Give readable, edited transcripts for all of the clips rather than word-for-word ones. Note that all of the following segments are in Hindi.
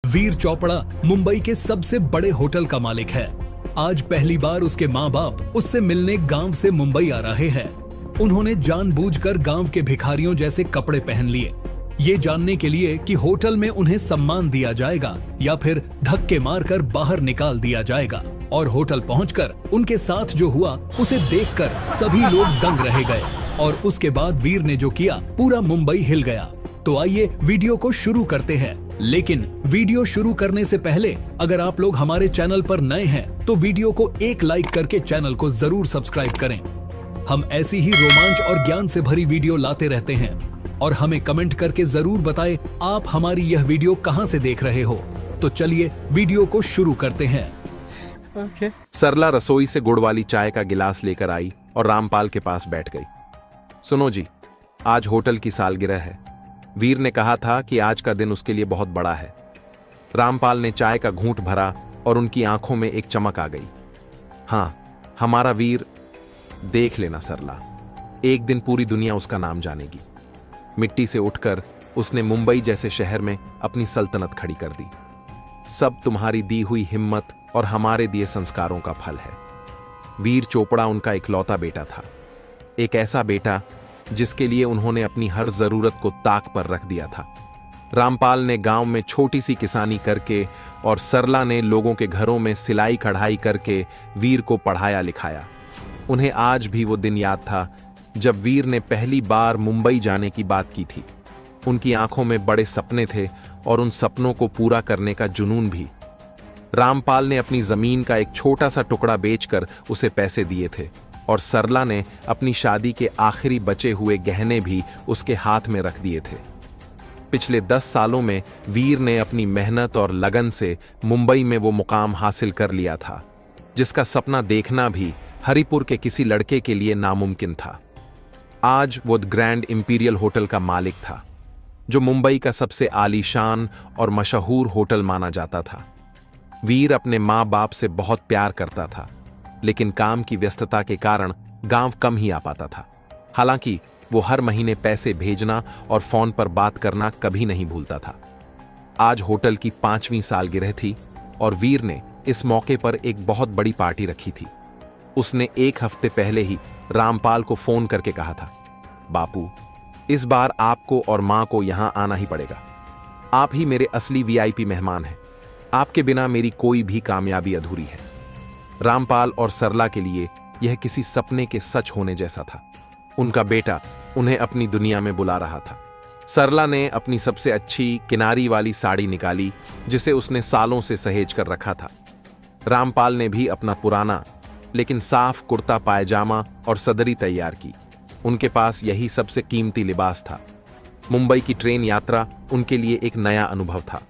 वीर चोपड़ा मुंबई के सबसे बड़े होटल का मालिक है। आज पहली बार उसके माँ बाप उससे मिलने गांव से मुंबई आ रहे हैं। उन्होंने जानबूझकर गांव के भिखारियों जैसे कपड़े पहन लिए, ये जानने के लिए कि होटल में उन्हें सम्मान दिया जाएगा या फिर धक्के मारकर बाहर निकाल दिया जाएगा। और होटल पहुंचकर उनके साथ जो हुआ उसे देखकर सभी लोग दंग रह गए। और उसके बाद वीर ने जो किया पूरा मुंबई हिल गया। तो आइए वीडियो को शुरू करते हैं। लेकिन वीडियो शुरू करने से पहले अगर आप लोग हमारे चैनल पर नए हैं तो वीडियो को एक लाइक करके चैनल को जरूर सब्सक्राइब करें। हम ऐसी ही रोमांच और ज्ञान से भरी वीडियो लाते रहते हैं और हमें कमेंट करके जरूर बताएं आप हमारी यह वीडियो कहां से देख रहे हो। तो चलिए वीडियो को शुरू करते हैं। सरला रसोई से गुड़ वाली चाय का गिलास लेकर आई और रामपाल के पास बैठ गई। सुनो जी, आज होटल की सालगिरह है। वीर ने कहा था कि आज का दिन उसके लिए बहुत बड़ा है। रामपाल ने चाय का घूंट भरा और उनकी आंखों में एक चमक आ गई। हाँ, हमारा वीर, देख लेना सरला, एक दिन पूरी दुनिया उसका नाम जानेगी। मिट्टी से उठकर उसने मुंबई जैसे शहर में अपनी सल्तनत खड़ी कर दी। सब तुम्हारी दी हुई हिम्मत और हमारे दिए संस्कारों का फल है। वीर चोपड़ा उनका इकलौता बेटा था, एक ऐसा बेटा जिसके लिए उन्होंने अपनी हर जरूरत को ताक पर रख दिया था। रामपाल ने गांव में छोटी सी किसानी करके और सरला ने लोगों के घरों में सिलाई कढ़ाई करके वीर को पढ़ाया लिखाया। उन्हें आज भी वो दिन याद था जब वीर ने पहली बार मुंबई जाने की बात की थी। उनकी आंखों में बड़े सपने थे और उन सपनों को पूरा करने का जुनून भी। रामपाल ने अपनी जमीन का एक छोटा सा टुकड़ा बेचकर उसे पैसे दिए थे और सरला ने अपनी शादी के आखिरी बचे हुए गहने भी उसके हाथ में रख दिए थे। पिछले 10 सालों में वीर ने अपनी मेहनत और लगन से मुंबई में वो मुकाम हासिल कर लिया था जिसका सपना देखना भी हरिपुर के किसी लड़के के लिए नामुमकिन था। आज वो ग्रैंड इंपीरियल होटल का मालिक था, जो मुंबई का सबसे आलीशान और मशहूर होटल माना जाता था। वीर अपने माँ बाप से बहुत प्यार करता था, लेकिन काम की व्यस्तता के कारण गांव कम ही आ पाता था। हालांकि वो हर महीने पैसे भेजना और फोन पर बात करना कभी नहीं भूलता था। आज होटल की 5वीं सालगिरह थी और वीर ने इस मौके पर एक बहुत बड़ी पार्टी रखी थी। उसने 1 हफ्ते पहले ही रामपाल को फोन करके कहा था, बापू, इस बार आपको और मां को यहां आना ही पड़ेगा। आप ही मेरे असली वीआईपी मेहमान हैं। आपके बिना मेरी कोई भी कामयाबी अधूरी है। रामपाल और सरला के लिए यह किसी सपने के सच होने जैसा था। उनका बेटा उन्हें अपनी दुनिया में बुला रहा था। सरला ने अपनी सबसे अच्छी किनारी वाली साड़ी निकाली जिसे उसने सालों से सहेज कर रखा था। रामपाल ने भी अपना पुराना लेकिन साफ कुर्ता पायजामा और सदरी तैयार की। उनके पास यही सबसे कीमती लिबास था। मुंबई की ट्रेन यात्रा उनके लिए एक नया अनुभव था।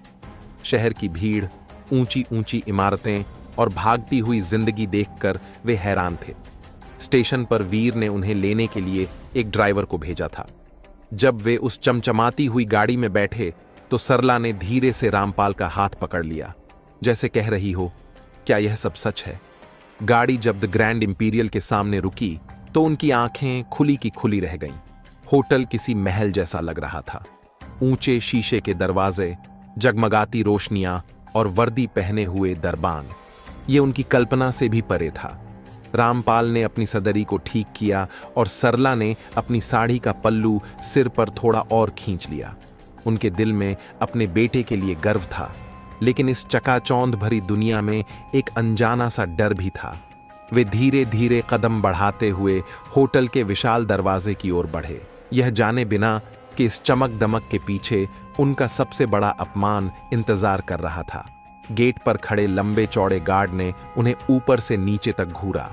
शहर की भीड़, ऊंची ऊंची इमारतें और भागती हुई जिंदगी देखकर वे हैरान थे। स्टेशन पर वीर ने उन्हें लेने के लिए एक ड्राइवर को भेजा था। जब वे उस चमचमाती हुई गाड़ी में बैठे तो सरला ने धीरे से रामपाल का हाथ पकड़ लिया, जैसे कह रही हो, क्या यह सब सच है? गाड़ी जब द ग्रैंड इंपीरियल के सामने रुकी तो उनकी आंखें खुली की खुली रह गईं। होटल किसी महल जैसा लग रहा था। ऊंचे शीशे के दरवाजे, जगमगाती रोशनियां और वर्दी पहने हुए दरबान, ये उनकी कल्पना से भी परे था। रामपाल ने अपनी सदरी को ठीक किया और सरला ने अपनी साड़ी का पल्लू सिर पर थोड़ा और खींच लिया। उनके दिल में अपने बेटे के लिए गर्व था, लेकिन इस चकाचौंध भरी दुनिया में एक अनजाना सा डर भी था। वे धीरे धीरे कदम बढ़ाते हुए होटल के विशाल दरवाजे की ओर बढ़े, यह जाने बिना कि इस चमक दमक के पीछे उनका सबसे बड़ा अपमान इंतजार कर रहा था। गेट पर खड़े लंबे चौड़े गार्ड ने उन्हें ऊपर से नीचे तक घूरा।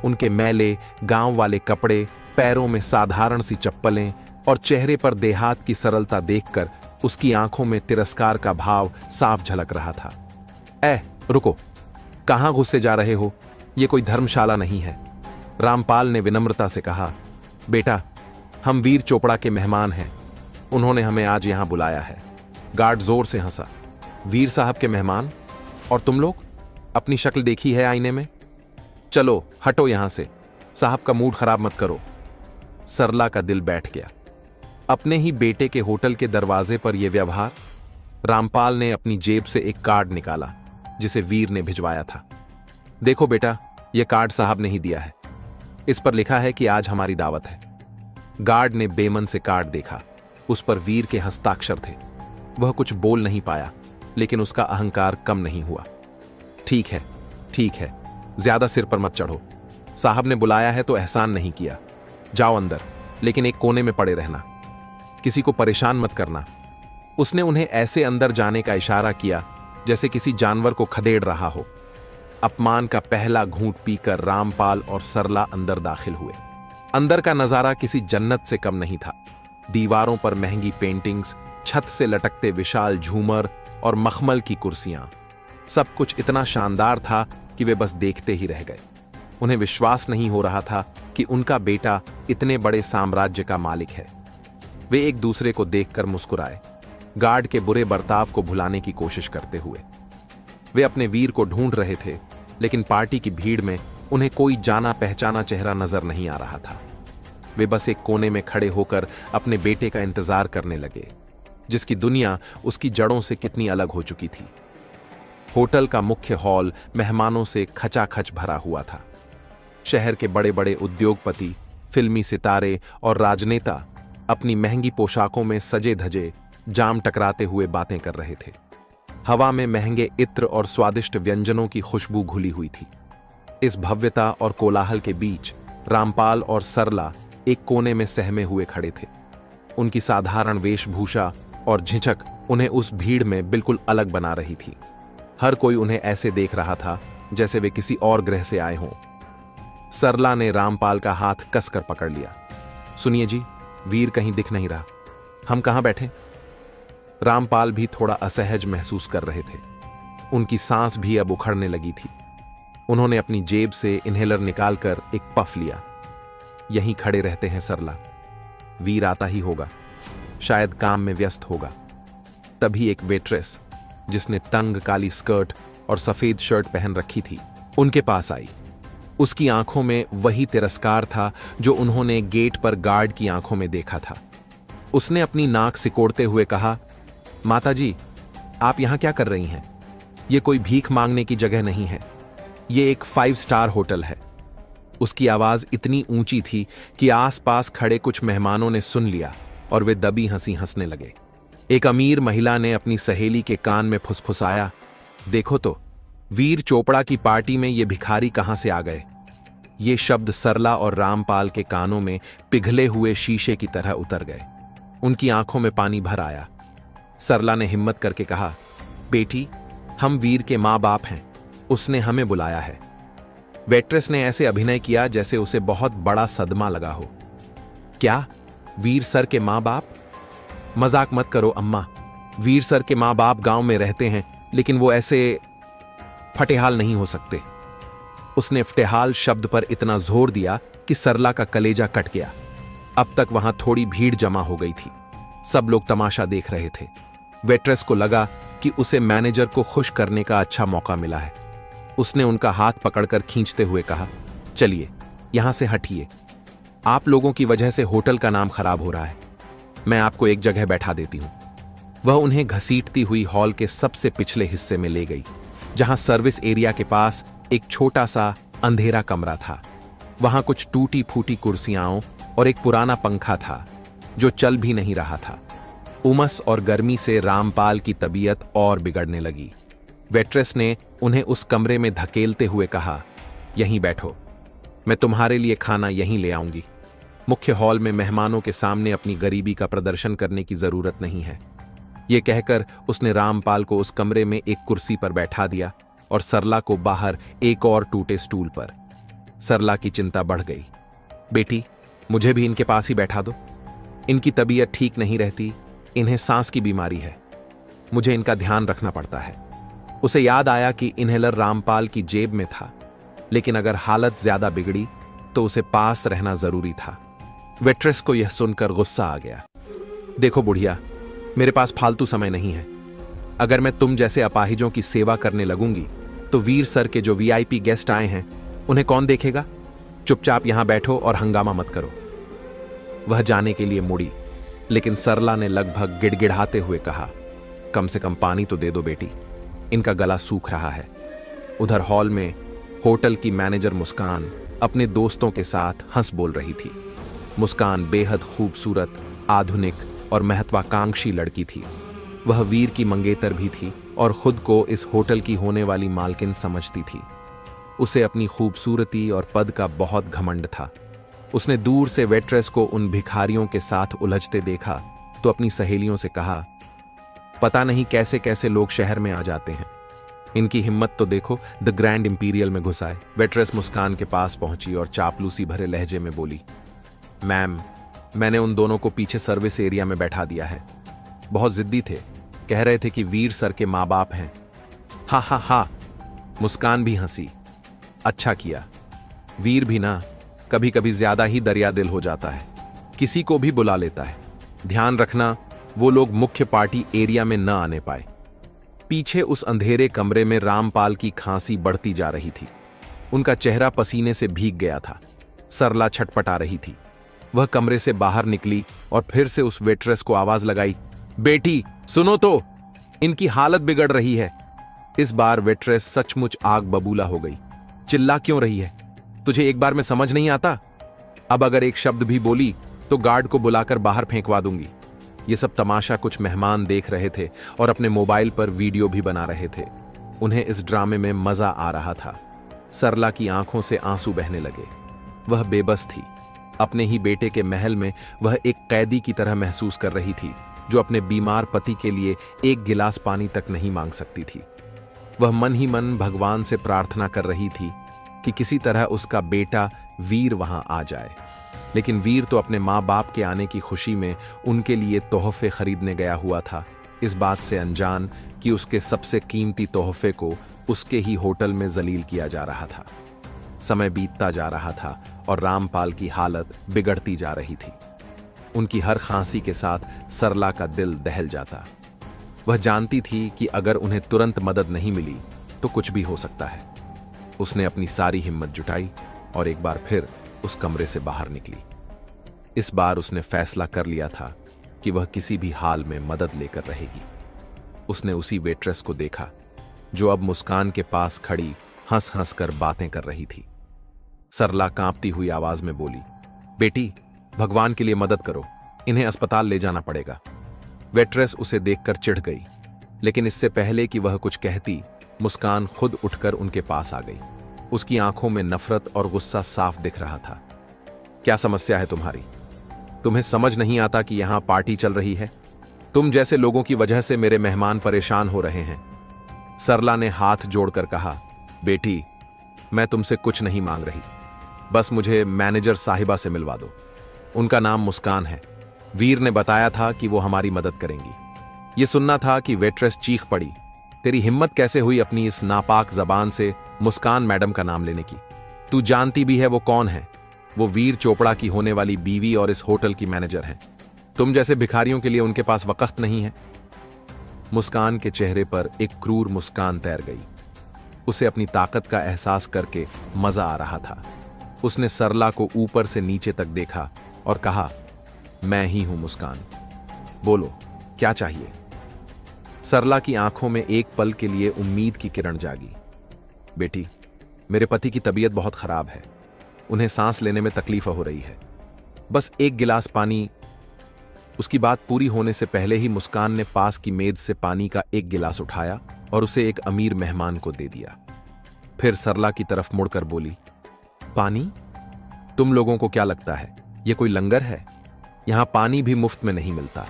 उनके मैले गांव वाले कपड़े, पैरों में साधारण सी चप्पलें और चेहरे पर देहात की सरलता देखकर उसकी आंखों में तिरस्कार का भाव साफ झलक रहा था। रुको, कहां घुसे जा रहे हो? यह कोई धर्मशाला नहीं है। रामपाल ने विनम्रता से कहा, बेटा, हम वीर चोपड़ा के मेहमान हैं। उन्होंने हमें आज यहां बुलाया है। गार्ड जोर से हंसा। वीर साहब के मेहमान? और तुम लोग? अपनी शक्ल देखी है आईने में? चलो हटो यहां से, साहब का मूड खराब मत करो। सरला का दिल बैठ गया। अपने ही बेटे के होटल के दरवाजे पर यह व्यवहार। रामपाल ने अपनी जेब से एक कार्ड निकाला जिसे वीर ने भिजवाया था। देखो बेटा, यह कार्ड साहब ने ही दिया है। इस पर लिखा है कि आज हमारी दावत है। गार्ड ने बेमन से कार्ड देखा। उस पर वीर के हस्ताक्षर थे। वह कुछ बोल नहीं पाया, लेकिन उसका अहंकार कम नहीं हुआ। ठीक है, ठीक है, ज्यादा सिर पर मत चढ़ो। साहब ने बुलाया है तो एहसान नहीं किया। जाओ अंदर, लेकिन एक कोने में पड़े रहना। किसी को परेशान मत करना। उसने उन्हें ऐसे अंदर जाने का इशारा किया जैसे किसी जानवर को खदेड़ रहा हो। अपमान का पहला घूंट पीकर रामपाल और सरला अंदर दाखिल हुए। अंदर का नजारा किसी जन्नत से कम नहीं था। दीवारों पर महंगी पेंटिंग्स, छत से लटकते विशाल झूमर और मखमल की कुर्सियां, सब कुछ इतना शानदार था कि वे बस देखते ही रह गए। उन्हें विश्वास नहीं हो रहा था कि उनका बेटा इतने बड़े साम्राज्य का मालिक है। वे एक दूसरे को देखकर मुस्कुराए, गार्ड के बुरे बर्ताव को भुलाने की कोशिश करते हुए। वे अपने वीर को ढूंढ रहे थे, लेकिन पार्टी की भीड़ में उन्हें कोई जाना पहचाना चेहरा नजर नहीं आ रहा था। वे बस एक कोने में खड़े होकर अपने बेटे का इंतजार करने लगे, जिसकी दुनिया उसकी जड़ों से कितनी अलग हो चुकी थी। होटल का मुख्य हॉल मेहमानों से खचाखच भरा हुआ था। शहर के बड़े बड़े उद्योगपति, फिल्मी सितारे और राजनेता अपनी महंगी पोशाकों में सजे धजे जाम टकराते हुए बातें कर रहे थे। हवा में महंगे इत्र और स्वादिष्ट व्यंजनों की खुशबू घुली हुई थी। इस भव्यता और कोलाहल के बीच रामपाल और सरला एक कोने में सहमे हुए खड़े थे। उनकी साधारण वेशभूषा और झिझक उन्हें उस भीड़ में बिल्कुल अलग बना रही थी। हर कोई उन्हें ऐसे देख रहा था जैसे वे किसी और ग्रह से आए हों। सरला ने रामपाल का हाथ कसकर पकड़ लिया। सुनिए जी, वीर कहीं दिख नहीं रहा। हम कहां बैठे? रामपाल भी थोड़ा असहज महसूस कर रहे थे। उनकी सांस भी अब उखड़ने लगी थी। उन्होंने अपनी जेब से इन्हेलर निकालकर एक पफ लिया। यहीं खड़े रहते हैं सरला, वीर आता ही होगा, शायद काम में व्यस्त होगा। तभी एक वेट्रेस, जिसने तंग काली स्कर्ट और सफेद शर्ट पहन रखी थी, उनके पास आई। उसकी आंखों में वही तिरस्कार था जो उन्होंने गेट पर गार्ड की आंखों में देखा था। उसने अपनी नाक सिकोड़ते हुए कहा, माताजी, आप यहां क्या कर रही हैं? यह कोई भीख मांगने की जगह नहीं है। यह एक 5 स्टार होटल है। उसकी आवाज इतनी ऊंची थी कि आसपास खड़े कुछ मेहमानों ने सुन लिया और वे दबी हंसी हंसने लगे। एक अमीर महिला ने अपनी सहेली के कान में फुसफुसाया, देखो तो, वीर चोपड़ा की पार्टी में ये भिखारी कहां से आ गए। ये शब्द सरला और रामपाल के कानों में पिघले हुए शीशे की तरह उतर गए। उनकी आंखों में पानी भर आया। सरला ने हिम्मत करके कहा, बेटी, हम वीर के मां बाप हैं। उसने हमें बुलाया है। वेट्रेस ने ऐसे अभिनय किया जैसे उसे बहुत बड़ा सदमा लगा हो। क्या? वीर सर के मां बाप? मजाक मत करो अम्मा। वीर सर के मां बाप गांव में रहते हैं, लेकिन वो ऐसे फटेहाल नहीं हो सकते। उसने फटेहाल शब्द पर इतना जोर दिया कि सरला का कलेजा कट गया। अब तक वहां थोड़ी भीड़ जमा हो गई थी। सब लोग तमाशा देख रहे थे। वेट्रेस को लगा कि उसे मैनेजर को खुश करने का अच्छा मौका मिला है। उसने उनका हाथ पकड़कर खींचते हुए कहा, चलिए यहां से हटिए। आप लोगों की वजह से होटल का नाम खराब हो रहा है। मैं आपको एक जगह बैठा देती हूं। वह उन्हें घसीटती हुई हॉल के सबसे पिछले हिस्से में ले गई, जहां सर्विस एरिया के पास एक छोटा सा अंधेरा कमरा था। वहां कुछ टूटी फूटी कुर्सियां और एक पुराना पंखा था जो चल भी नहीं रहा था। उमस और गर्मी से रामपाल की तबीयत और बिगड़ने लगी। वेट्रेस ने उन्हें उस कमरे में धकेलते हुए कहा, यहीं बैठो, मैं तुम्हारे लिए खाना यहीं ले आऊंगी। मुख्य हॉल में मेहमानों के सामने अपनी गरीबी का प्रदर्शन करने की जरूरत नहीं है। यह कहकर उसने रामपाल को उस कमरे में एक कुर्सी पर बैठा दिया और सरला को बाहर एक और टूटे स्टूल पर। सरला की चिंता बढ़ गई। बेटी, मुझे भी इनके पास ही बैठा दो। इनकी तबीयत ठीक नहीं रहती, इन्हें सांस की बीमारी है। मुझे इनका ध्यान रखना पड़ता है। उसे याद आया कि इन्हेलर रामपाल की जेब में था, लेकिन अगर हालत ज्यादा बिगड़ी तो उसे पास रहना जरूरी था। वेट्रेस को यह सुनकर गुस्सा आ गया। देखो बुढ़िया, मेरे पास फालतू समय नहीं है। अगर मैं तुम जैसे अपाहिजों की सेवा करने लगूंगी तो वीर सर के जो वीआईपी गेस्ट आए हैं उन्हें कौन देखेगा? चुपचाप यहां बैठो और हंगामा मत करो। वह जाने के लिए मुड़ी, लेकिन सरला ने लगभग गिड़गिड़ाते हुए कहा, कम से कम पानी तो दे दो बेटी, इनका गला सूख रहा है। उधर हॉल में होटल की मैनेजर मुस्कान अपने दोस्तों के साथ हंस बोल रही थी। मुस्कान बेहद खूबसूरत, आधुनिक और महत्वाकांक्षी लड़की थी। वह वीर की मंगेतर भी थी और खुद को इस होटल की होने वाली मालकिन समझती थी। उसे अपनी खूबसूरती और पद का बहुत घमंड था। उसने दूर से वेट्रेस को उन भिखारियों के साथ उलझते देखा तो अपनी सहेलियों से कहा, पता नहीं कैसे कैसे लोग शहर में आ जाते हैं, इनकी हिम्मत तो देखो, द ग्रैंड इंपीरियल में घुस आए। वेट्रेस मुस्कान के पास पहुंची और चापलूसी भरे लहजे में बोली, मैम, मैंने उन दोनों को पीछे सर्विस एरिया में बैठा दिया है। बहुत जिद्दी थे, कह रहे थे कि वीर सर के माँ बाप हैं। हा हा हा, मुस्कान भी हंसी। अच्छा किया, वीर भी ना कभी कभी ज्यादा ही दरिया दिल हो जाता है, किसी को भी बुला लेता है। ध्यान रखना वो लोग मुख्य पार्टी एरिया में न आने पाए। पीछे उस अंधेरे कमरे में रामपाल की खांसी बढ़ती जा रही थी। उनका चेहरा पसीने से भीग गया था। सरला छटपटा रही थी। वह कमरे से बाहर निकली और फिर से उस वेट्रेस को आवाज लगाई, बेटी सुनो तो, इनकी हालत बिगड़ रही है। इस बार वेट्रेस सचमुच आग बबूला हो गई। चिल्ला क्यों रही है? तुझे एक बार में समझ नहीं आता? अब अगर एक शब्द भी बोली तो गार्ड को बुलाकर बाहर फेंकवा दूंगी। ये सब तमाशा कुछ मेहमान देख रहे थे और अपने मोबाइल पर वीडियो भी बना रहे थे। उन्हें इस ड्रामे में मजा आ रहा था। सरला की आंखों से आंसू बहने लगे। वह बेबस थी। अपने ही बेटे के महल में वह एक कैदी की तरह महसूस कर रही थी, जो अपने बीमार पति के लिए एक गिलास पानी तक नहीं मांग सकती थी। वह मन ही मन भगवान से प्रार्थना कर रही थी कि किसी तरह उसका बेटा वीर वहां आ जाए। लेकिन वीर तो अपने माँ बाप के आने की खुशी में उनके लिए तोहफे खरीदने गया हुआ था, इस बात से अनजान कि उसके सबसे कीमती तोहफे को उसके ही होटल में जलील किया जा रहा था। समय बीतता जा रहा था और रामपाल की हालत बिगड़ती जा रही थी। उनकी हर खांसी के साथ सरला का दिल दहल जाता। वह जानती थी कि अगर उन्हें तुरंत मदद नहीं मिली तो कुछ भी हो सकता है। उसने अपनी सारी हिम्मत जुटाई और एक बार फिर उस कमरे से बाहर निकली। इस बार उसने फैसला कर लिया था कि वह किसी भी हाल में मदद लेकर रहेगी। उसने उसी वेट्रेस को देखा जो अब मुस्कान के पास खड़ी हंस हंस कर बातें कर रही थी। सरला कांपती हुई आवाज में बोली, बेटी भगवान के लिए मदद करो, इन्हें अस्पताल ले जाना पड़ेगा। वेट्रेस उसे देखकर चिढ़ गई, लेकिन इससे पहले कि वह कुछ कहती, मुस्कान खुद उठकर उनके पास आ गई। उसकी आंखों में नफरत और गुस्सा साफ दिख रहा था। क्या समस्या है तुम्हारी? तुम्हें समझ नहीं आता कि यहां पार्टी चल रही है? तुम जैसे लोगों की वजह से मेरे मेहमान परेशान हो रहे हैं। सरला ने हाथ जोड़कर कहा, बेटी मैं तुमसे कुछ नहीं मांग रही, बस मुझे मैनेजर साहिबा से मिलवा दो। उनका नाम मुस्कान है। वीर ने बताया था कि वो हमारी मदद करेंगी। ये सुनना था कि वेट्रेस चीख पड़ी, तेरी हिम्मत कैसे हुई अपनी इस नापाक जबान से मुस्कान मैडम का नाम लेने की? तू जानती भी है वो कौन है? वो वीर चोपड़ा की होने वाली बीवी और इस होटल की मैनेजर हैं। तुम जैसे भिखारियों के लिए उनके पास वक्त नहीं है। मुस्कान के चेहरे पर एक क्रूर मुस्कान तैर गई। उसे अपनी ताकत का एहसास करके मजा आ रहा था। उसने सरला को ऊपर से नीचे तक देखा और कहा, मैं ही हूं मुस्कान, बोलो क्या चाहिए? सरला की आंखों में एक पल के लिए उम्मीद की किरण जागी। बेटी मेरे पति की तबीयत बहुत खराब है, उन्हें सांस लेने में तकलीफ हो रही है, बस एक गिलास पानी। उसकी बात पूरी होने से पहले ही मुस्कान ने पास की मेज से पानी का एक गिलास उठाया और उसे एक अमीर मेहमान को दे दिया। फिर सरला की तरफ मुड़कर बोली, पानी? तुम लोगों को क्या लगता है यह कोई लंगर है? यहां पानी भी मुफ्त में नहीं मिलता।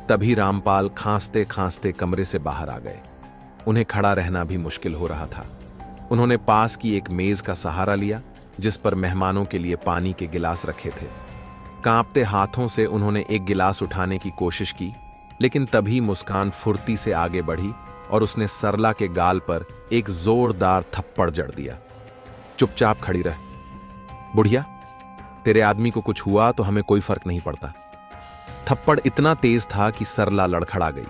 तभी रामपाल खांसते खांसते कमरे से बाहर आ गए। उन्हें खड़ा रहना भी मुश्किल हो रहा था। उन्होंने पास की एक मेज का सहारा लिया जिस पर मेहमानों के लिए पानी के गिलास रखे थे। कांपते हाथों से उन्होंने एक गिलास उठाने की कोशिश की, लेकिन तभी मुस्कान फुर्ती से आगे बढ़ी और उसने सरला के गाल पर एक जोरदार थप्पड़ जड़ दिया। चुपचाप खड़ी रह बुढ़िया, तेरे आदमी को कुछ हुआ तो हमें कोई फर्क नहीं पड़ता। थप्पड़ इतना तेज था कि सरला लड़खड़ा गई।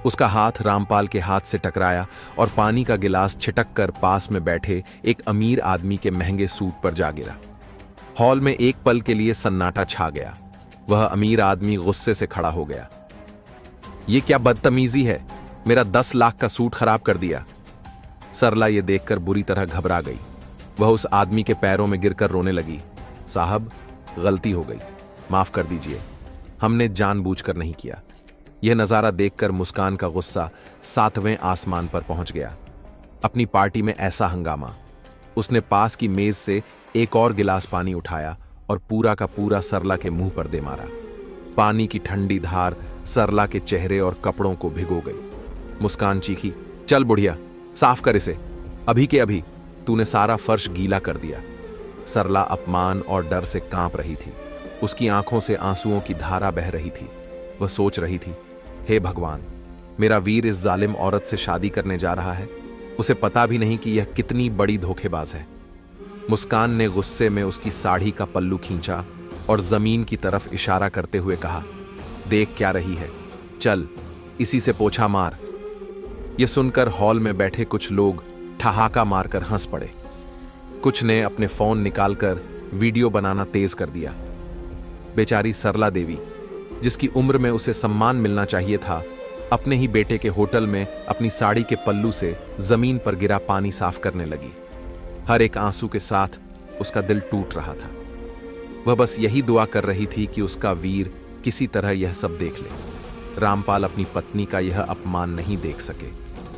उसका हाथ रामपाल के हाथ से टकराया और पानी का गिलास छिटक कर पास में बैठे एक अमीर आदमी के महंगे सूट पर जा गिरा। हॉल में एक पल के लिए सन्नाटा छा गया। वह अमीर आदमी गुस्से से खड़ा हो गया। ये क्या बदतमीजी है, मेरा 10 लाख का सूट खराब कर दिया। सरला ये देखकर बुरी तरह घबरा गई। वह उस आदमी के पैरों में गिरकर रोने लगी। साहब, गलती हो गई, माफ कर दीजिए, हमने जानबूझकर नहीं किया। यह नजारा देखकर मुस्कान का गुस्सा 7वें आसमान पर पहुंच गया। अपनी पार्टी में ऐसा हंगामा। उसने पास की मेज से एक और गिलास पानी उठाया और पूरा का पूरा सरला के मुंह पर दे मारा। पानी की ठंडी धार सरला के चेहरे और कपड़ों को भिगो गई। मुस्कान चीखी, चल बुढ़िया, साफ कर इसे, अभी के अभी, तूने सारा फर्श गीला कर दिया। सरला अपमान और डर से कांप रही थी। उसकी आंखों से आंसुओं की धारा बह रही थी। वह सोच रही थी, हे भगवान, मेरा वीर इस जालिम औरत से शादी करने जा रहा है। उसे पता भी नहीं कि यह कितनी बड़ी धोखेबाज है। मुस्कान ने गुस्से में उसकी साड़ी का पल्लू खींचा और जमीन की तरफ इशारा करते हुए कहा, देख क्या रही है, चल इसी से पोछा मार। यह सुनकर हॉल में बैठे कुछ लोग ठहाका मारकर हंस पड़े। कुछ ने अपने फोन निकालकर वीडियो बनाना तेज कर दिया। बेचारी सरला देवी, जिसकी उम्र में उसे सम्मान मिलना चाहिए था, अपने ही बेटे के होटल में अपनी साड़ी के पल्लू से जमीन पर गिरा पानी साफ करने लगी। हर एक आंसू के साथ उसका दिल टूट रहा था। वह बस यही दुआ कर रही थी कि उसका वीर किसी तरह यह सब देख ले। रामपाल अपनी पत्नी का यह अपमान नहीं देख सके।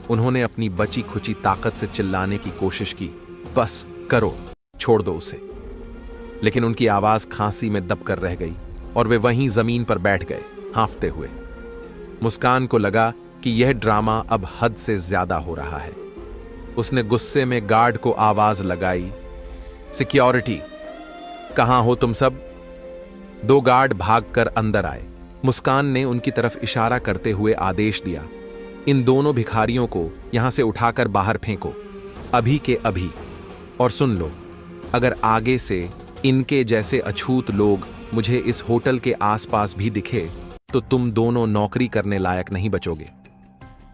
उन्होंने अपनी बची खुची ताकत से चिल्लाने की कोशिश की, बस करो, छोड़ दो उसे। लेकिन उनकी आवाज खांसी में दबकर रह गई और वे वहीं जमीन पर बैठ गए, हांफते हुए। मुस्कान को लगा कि यह ड्रामा अब हद से ज्यादा हो रहा है। उसने गुस्से में गार्ड को आवाज लगाई, सिक्योरिटी, कहां हो तुम सब? 2 गार्ड भागकर अंदर आए। मुस्कान ने उनकी तरफ इशारा करते हुए आदेश दिया, इन दोनों भिखारियों को यहां से उठाकर बाहर फेंको, अभी के अभी। और सुन लो, अगर आगे से इनके जैसे अछूत लोग मुझे इस होटल के आसपास भी दिखे तो तुम दोनों नौकरी करने लायक नहीं बचोगे।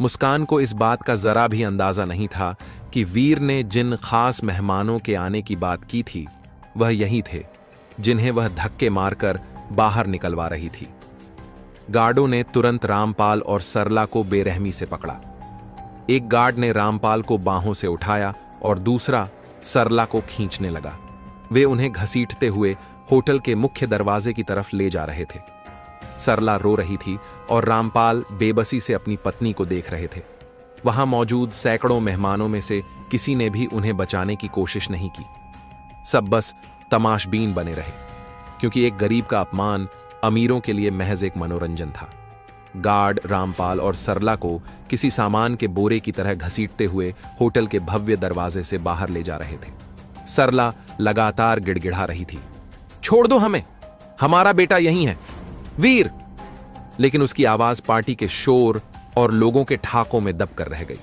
मुस्कान को इस बात का जरा भी अंदाजा नहीं था कि वीर ने जिन खास मेहमानों के आने की बात की थी वह यही थे जिन्हें वह धक्के मारकर बाहर निकलवा रही थी। गार्डों ने तुरंत रामपाल और सरला को बेरहमी से पकड़ा। एक गार्ड ने रामपाल को बाहों से उठाया और दूसरा सरला को खींचने लगा। वे उन्हें घसीटते हुए होटल के मुख्य दरवाजे की तरफ ले जा रहे थे। सरला रो रही थी और रामपाल बेबसी से अपनी पत्नी को देख रहे थे। वहां मौजूद सैकड़ों मेहमानों में से किसी ने भी उन्हें बचाने की कोशिश नहीं की। सब बस तमाशबीन बने रहे, क्योंकि एक गरीब का अपमान अमीरों के लिए महज एक मनोरंजन था। गार्ड रामपाल और सरला को किसी सामान के बोरे की तरह घसीटते हुए होटल के भव्य दरवाजे से बाहर ले जा रहे थे। सरला लगातार गिड़गिड़ा रही थी, छोड़ दो हमें, हमारा बेटा यहीं है, वीर। लेकिन उसकी आवाज पार्टी के शोर और लोगों के ठाकों में दबकर रह गई।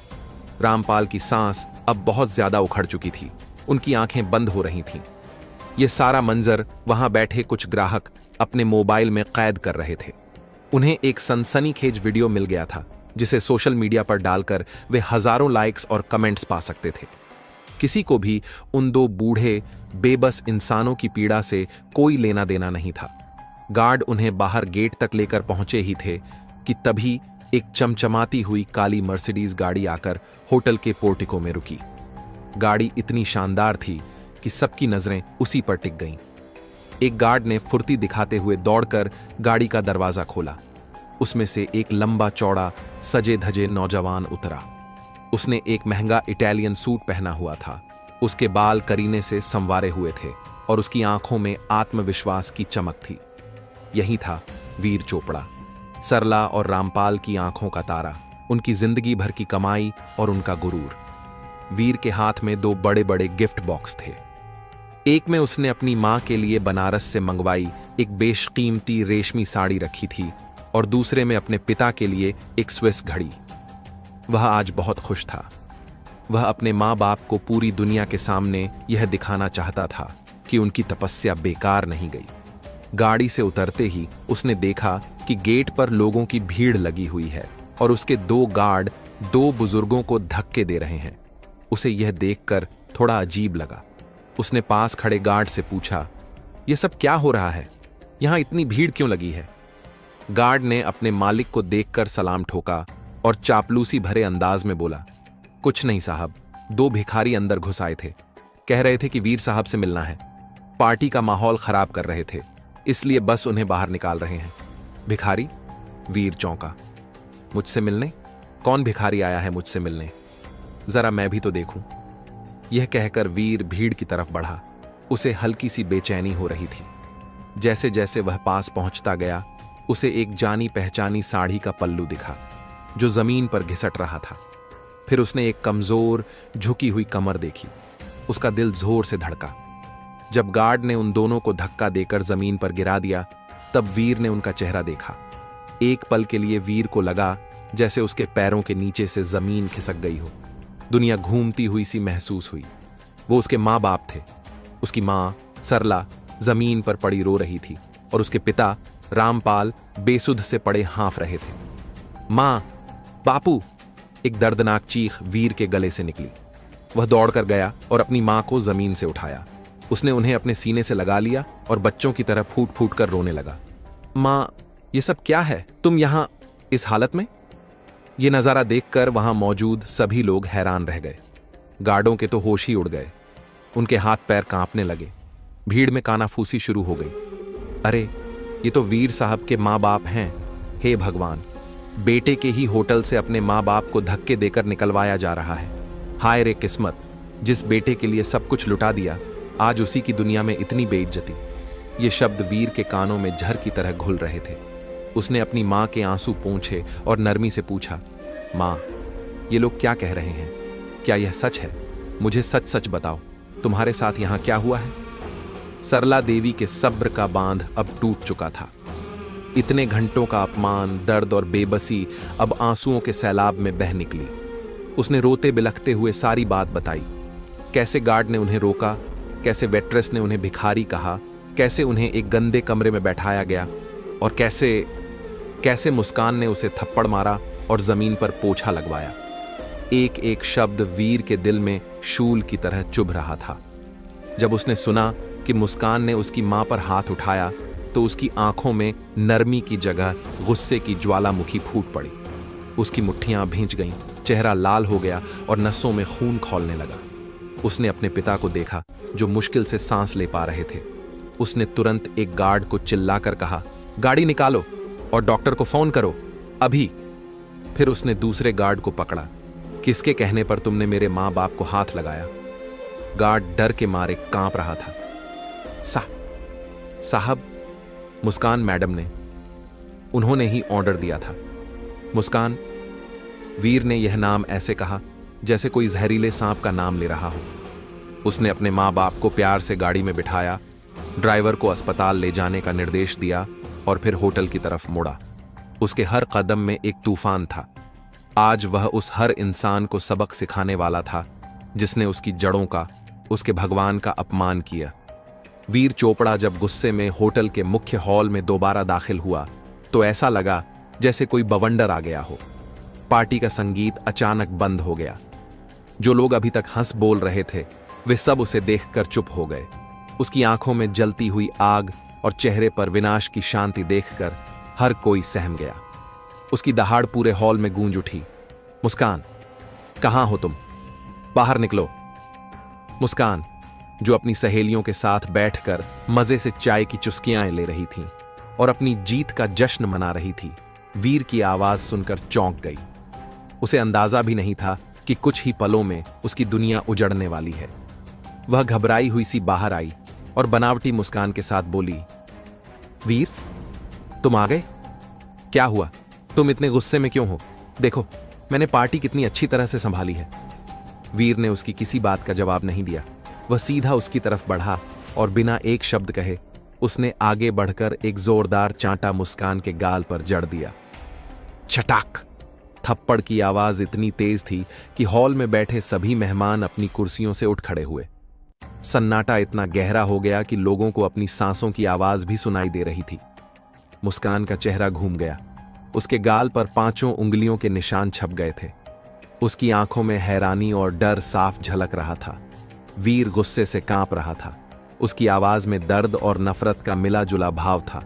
रामपाल की सांस अब बहुत ज्यादा उखड़ चुकी थी, उनकी आंखें बंद हो रही थीं। यह सारा मंजर वहां बैठे कुछ ग्राहक अपने मोबाइल में कैद कर रहे थे। उन्हें एक सनसनीखेज वीडियो मिल गया था जिसे सोशल मीडिया पर डालकर वे हजारों लाइक्स और कमेंट्स पा सकते थे। किसी को भी उन 2 बूढ़े बेबस इंसानों की पीड़ा से कोई लेना देना नहीं था। गार्ड उन्हें बाहर गेट तक लेकर पहुंचे ही थे कि तभी एक चमचमाती हुई काली मर्सिडीज गाड़ी आकर होटल के पोर्टिको में रुकी। गाड़ी इतनी शानदार थी कि सबकी नजरें उसी पर टिक गईं। एक गार्ड ने फुर्ती दिखाते हुए दौड़कर गाड़ी का दरवाजा खोला। उसमें से एक लंबा चौड़ा सजे धजे नौजवान उतरा। उसने एक महंगा इटालियन सूट पहना हुआ था। उसके बाल करीने से संवारे हुए थे और उसकी आंखों में आत्मविश्वास की चमक थी। यही था वीर चोपड़ा, सरला और रामपाल की आंखों का तारा, उनकी जिंदगी भर की कमाई और उनका गुरूर। वीर के हाथ में 2 बड़े बड़े गिफ्ट बॉक्स थे। एक में उसने अपनी मां के लिए बनारस से मंगवाई एक बेशकीमती रेशमी साड़ी रखी थी और दूसरे में अपने पिता के लिए एक स्विस घड़ी। वह आज बहुत खुश था। वह अपने मां बाप को पूरी दुनिया के सामने यह दिखाना चाहता था कि उनकी तपस्या बेकार नहीं गई। गाड़ी से उतरते ही उसने देखा कि गेट पर लोगों की भीड़ लगी हुई है और उसके 2 गार्ड 2 बुजुर्गों को धक्के दे रहे हैं। उसे यह देखकर थोड़ा अजीब लगा। उसने पास खड़े गार्ड से पूछा, यह सब क्या हो रहा है? यहां इतनी भीड़ क्यों लगी है? गार्ड ने अपने मालिक को देखकर सलाम ठोका और चापलूसी भरे अंदाज में बोला, कुछ नहीं साहब, 2 भिखारी अंदर घुस आए थे, कह रहे थे कि वीर साहब से मिलना है। पार्टी का माहौल खराब कर रहे थे, इसलिए बस उन्हें बाहर निकाल रहे हैं। भिखारी? वीर चौंका। मुझसे मिलने? कौन भिखारी आया है मुझसे मिलने? जरा मैं भी तो देखूं। यह कहकर वीर भीड़ की तरफ बढ़ा। उसे हल्की सी बेचैनी हो रही थी। जैसे जैसे वह पास पहुंचता गया, उसे एक जानी पहचानी साड़ी का पल्लू दिखा जो जमीन पर घिसट रहा था। फिर उसने एक कमजोर झुकी हुई कमर देखी। उसका दिल जोर से धड़का। जब गार्ड ने उन दोनों को धक्का देकर जमीन पर गिरा दिया, तब वीर ने उनका चेहरा देखा। एक पल के लिए वीर को लगा जैसे उसके पैरों के नीचे से जमीन खिसक गई हो। दुनिया घूमती हुई सी महसूस हुई। वो उसके माँ बाप थे। उसकी माँ सरला जमीन पर पड़ी रो रही थी और उसके पिता रामपाल बेसुध से पड़े हाँफ रहे थे। माँ, बापू! एक दर्दनाक चीख वीर के गले से निकली। वह दौड़कर गया और अपनी माँ को जमीन से उठाया। उसने उन्हें अपने सीने से लगा लिया और बच्चों की तरह फूट फूट कर रोने लगा। माँ, ये सब क्या है? तुम यहां इस हालत में? ये नजारा देखकर वहां मौजूद सभी लोग हैरान रह गए। गार्डों के तो होश ही उड़ गए। उनके हाथ पैर कांपने लगे। भीड़ में कानाफूसी शुरू हो गई। अरे, ये तो वीर साहब के माँ बाप हैं। हे भगवान, बेटे के ही होटल से अपने माँ बाप को धक्के देकर निकलवाया जा रहा है। हाय रे किस्मत, जिस बेटे के लिए सब कुछ लुटा दिया, आज उसी की दुनिया में इतनी बेइज्जती। ये शब्द वीर के कानों में झर की तरह घुल रहे थे। उसने अपनी माँ के आंसू पोंछे और नरमी से पूछा, माँ, ये लोग क्या कह रहे हैं? क्या यह सच है? मुझे सच सच बताओ, तुम्हारे साथ यहां क्या हुआ है? सरला देवी के सब्र का बांध अब टूट चुका था। इतने घंटों का अपमान, दर्द और बेबसी अब आंसुओं के सैलाब में बह निकली। उसने रोते बिलखते हुए सारी बात बताई। कैसे गार्ड ने उन्हें रोका, कैसे वेट्रेस ने उन्हें भिखारी कहा, कैसे उन्हें एक गंदे कमरे में बैठाया गया और कैसे मुस्कान ने उसे थप्पड़ मारा और जमीन पर पोछा लगवाया। एक एक शब्द वीर के दिल में शूल की तरह चुभ रहा था। जब उसने सुना कि मुस्कान ने उसकी मां पर हाथ उठाया, तो उसकी आंखों में नरमी की जगह गुस्से की ज्वालामुखी फूट पड़ी। उसकी मुट्ठियां भींच गईं, चेहरा लाल हो गया और नसों में खून खौलने लगा। उसने अपने पिता को देखा जो मुश्किल से सांस ले पा रहे थे। उसने तुरंत एक गार्ड को चिल्लाकर कहा, गाड़ी निकालो और डॉक्टर को फोन करो, अभी। फिर उसने दूसरे गार्ड को पकड़ा। किसके कहने पर तुमने मेरे मां बाप को हाथ लगाया? गार्ड डर के मारे कांप रहा था। साहब, मुस्कान मैडम ने, उन्होंने ही ऑर्डर दिया था। मुस्कान? वीर ने यह नाम ऐसे कहा जैसे कोई जहरीले सांप का नाम ले रहा हो। उसने अपने मां बाप को प्यार से गाड़ी में बिठाया, ड्राइवर को अस्पताल ले जाने का निर्देश दिया और फिर होटल की तरफ मुड़ा। उसके हर कदम में एक तूफान था। आज वह उस हर इंसान को सबक सिखाने वाला था जिसने उसकी जड़ों का, उसके भगवान का अपमान किया। वीर चोपड़ा जब गुस्से में होटल के मुख्य हॉल में दोबारा दाखिल हुआ तो ऐसा लगा जैसे कोई बवंडर आ गया हो। पार्टी का संगीत अचानक बंद हो गया। जो लोग अभी तक हंस बोल रहे थे, वे सब उसे देखकर चुप हो गए। उसकी आंखों में जलती हुई आग और चेहरे पर विनाश की शांति देखकर हर कोई सहम गया। उसकी दहाड़ पूरे हॉल में गूंज उठी। मुस्कान, कहां हो तुम? बाहर निकलो। मुस्कान, जो अपनी सहेलियों के साथ बैठकर मजे से चाय की चुस्कियां ले रही थी और अपनी जीत का जश्न मना रही थी, वीर की आवाज सुनकर चौंक गई। उसे अंदाजा भी नहीं था कि कुछ ही पलों में उसकी दुनिया उजड़ने वाली है। वह घबराई हुई सी बाहर आई और बनावटी मुस्कान के साथ बोली, वीर, तुम आ गए? क्या हुआ? तुम इतने गुस्से में क्यों हो? देखो, मैंने पार्टी कितनी अच्छी तरह से संभाली है। वीर ने उसकी किसी बात का जवाब नहीं दिया। वह सीधा उसकी तरफ बढ़ा और बिना एक शब्द कहे उसने आगे बढ़कर एक जोरदार चांटा मुस्कान के गाल पर जड़ दिया। छटाक! थप्पड़ की आवाज इतनी तेज थी कि हॉल में बैठे सभी मेहमान अपनी कुर्सियों से उठ खड़े हुए। सन्नाटा इतना गहरा हो गया कि लोगों को अपनी सांसों की आवाज भी सुनाई दे रही थी। मुस्कान का चेहरा घूम गया। उसके गाल पर 5 उंगलियों के निशान छप गए थे। उसकी आंखों में हैरानी और डर साफ झलक रहा था। वीर गुस्से से कांप रहा था। उसकी आवाज में दर्द और नफरत का मिला जुला भाव था।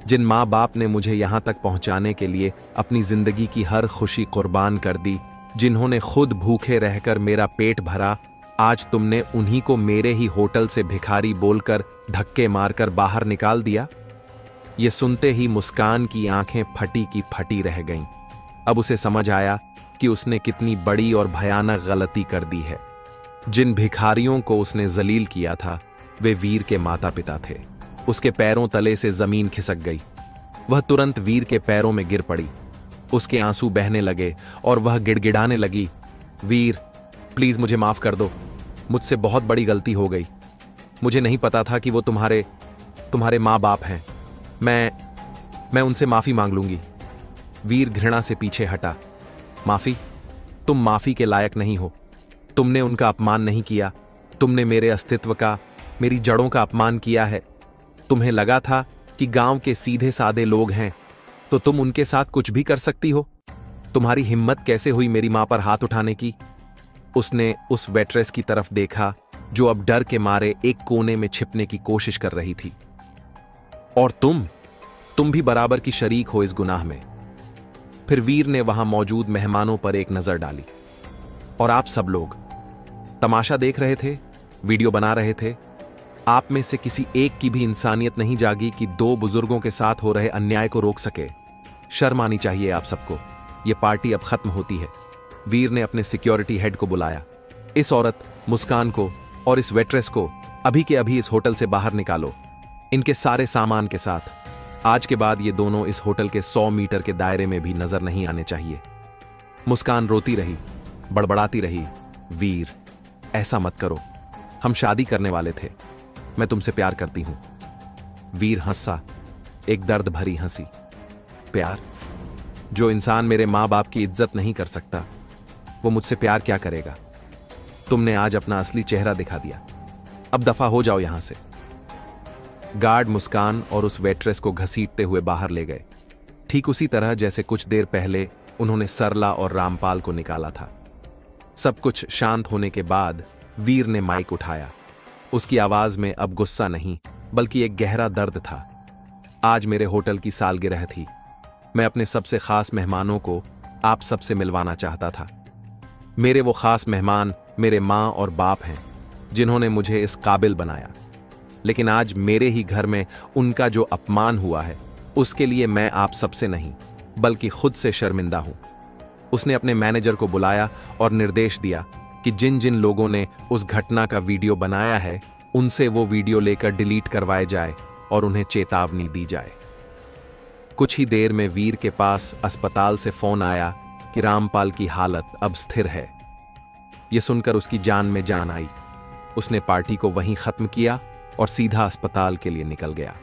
जिन माँ बाप ने मुझे यहाँ तक पहुँचाने के लिए अपनी जिंदगी की हर खुशी कुर्बान कर दी, जिन्होंने खुद भूखे रहकर मेरा पेट भरा, आज तुमने उन्हीं को मेरे ही होटल से भिखारी बोलकर धक्के मारकर बाहर निकाल दिया। ये सुनते ही मुस्कान की आंखें फटी की फटी रह गईं। अब उसे समझ आया कि उसने कितनी बड़ी और भयानक गलती कर दी है। जिन भिखारियों को उसने जलील किया था वे वीर के माता पिता थे। उसके पैरों तले से जमीन खिसक गई। वह तुरंत वीर के पैरों में गिर पड़ी। उसके आंसू बहने लगे और वह गिड़गिड़ाने लगी, वीर प्लीज मुझे माफ कर दो, मुझसे बहुत बड़ी गलती हो गई। मुझे नहीं पता था कि वो तुम्हारे माँ बाप हैं। मैं उनसे माफी मांग लूंगी। वीर घृणा से पीछे हटा। माफी? तुम माफी के लायक नहीं हो। तुमने उनका अपमान नहीं किया, तुमने मेरे अस्तित्व का, मेरी जड़ों का अपमान किया है। तुम्हें लगा था कि गांव के सीधे सादे लोग हैं तो तुम उनके साथ कुछ भी कर सकती हो। तुम्हारी हिम्मत कैसे हुई मेरी मां पर हाथ उठाने की? उसने उस वेट्रेस की तरफ देखा जो अब डर के मारे एक कोने में छिपने की कोशिश कर रही थी। और तुम भी बराबर की शरीक हो इस गुनाह में। फिर वीर ने वहां मौजूद मेहमानों पर एक नजर डाली। और आप सब लोग तमाशा देख रहे थे, वीडियो बना रहे थे। आप में से किसी एक की भी इंसानियत नहीं जागी कि दो बुजुर्गों के साथ हो रहे अन्याय को रोक सके। शर्म आनी चाहिए आप सबको। यह पार्टी अब खत्म होती है। वीर ने अपने सिक्योरिटी हेड को बुलाया। इस औरत, मुस्कान को और इस वेट्रेस को अभी के अभी इस होटल से बाहर निकालो, इनके सारे सामान के साथ। आज के बाद ये दोनों इस होटल के 100 मीटर के दायरे में भी नजर नहीं आने चाहिए। मुस्कान रोती रही, बड़बड़ाती रही, वीर ऐसा मत करो, हम शादी करने वाले थे, मैं तुमसे प्यार करती हूं। वीर हंसा, एक दर्द भरी हंसी। प्यार? जो इंसान मेरे मां बाप की इज्जत नहीं कर सकता वो मुझसे प्यार क्या करेगा? तुमने आज अपना असली चेहरा दिखा दिया, अब दफा हो जाओ यहां से। गार्ड मुस्कान और उस वेट्रेस को घसीटते हुए बाहर ले गए, ठीक उसी तरह जैसे कुछ देर पहले उन्होंने सरला और रामपाल को निकाला था। सब कुछ शांत होने के बाद वीर ने माइक उठाया। उसकी आवाज में अब गुस्सा नहीं बल्कि एक गहरा दर्द था। आज मेरे होटल की सालगिरह थी। मैं अपने सबसे खास मेहमानों को आप सबसे मिलवाना चाहता था। मेरे वो खास मेहमान मेरे माँ और बाप हैं जिन्होंने मुझे इस काबिल बनाया। लेकिन आज मेरे ही घर में उनका जो अपमान हुआ है उसके लिए मैं आप सबसे नहीं बल्कि खुद से शर्मिंदा हूं। उसने अपने मैनेजर को बुलाया और निर्देश दिया कि जिन जिन लोगों ने उस घटना का वीडियो बनाया है उनसे वो वीडियो लेकर डिलीट करवाए जाए और उन्हें चेतावनी दी जाए। कुछ ही देर में वीर के पास अस्पताल से फोन आया कि रामपाल की हालत अब स्थिर है। यह सुनकर उसकी जान में जान आई। उसने पार्टी को वहीं खत्म किया और सीधा अस्पताल के लिए निकल गया।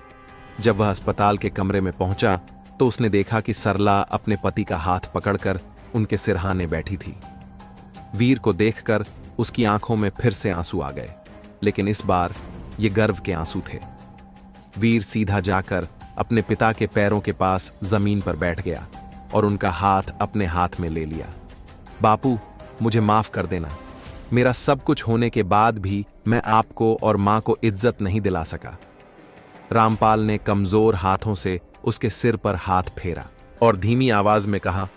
जब वह अस्पताल के कमरे में पहुंचा तो उसने देखा कि सरला अपने पति का हाथ पकड़कर उनके सिरहाने बैठी थी। वीर को देखकर उसकी आंखों में फिर से आंसू आ गए, लेकिन इस बार ये गर्व के आंसू थे। वीर सीधा जाकर अपने पिता के पैरों के पास जमीन पर बैठ गया और उनका हाथ अपने हाथ में ले लिया। बापू, मुझे माफ कर देना। मेरा सब कुछ होने के बाद भी मैं आपको और मां को इज्जत नहीं दिला सका। रामपाल ने कमजोर हाथों से उसके सिर पर हाथ फेरा और धीमी आवाज में कहा,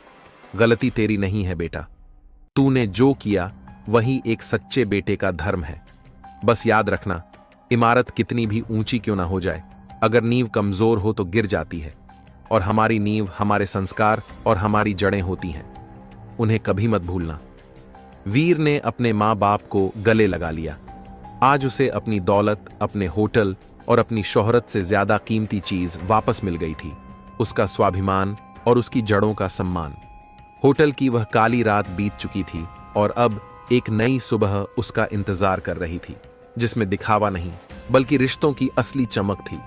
गलती तेरी नहीं है बेटा, तूने जो किया वही एक सच्चे बेटे का धर्म है। बस याद रखना, इमारत कितनी भी ऊंची क्यों ना हो जाए, अगर नींव कमजोर हो तो गिर जाती है, और हमारी नींव हमारे संस्कार और हमारी जड़ें होती हैं, उन्हें कभी मत भूलना। वीर ने अपने माँ बाप को गले लगा लिया। आज उसे अपनी दौलत, अपने होटल और अपनी शोहरत से ज्यादा कीमती चीज वापस मिल गई थी, उसका स्वाभिमान और उसकी जड़ों का सम्मान। होटल की वह काली रात बीत चुकी थी और अब एक नई सुबह उसका इंतजार कर रही थी, जिसमें दिखावा नहीं बल्कि रिश्तों की असली चमक थी।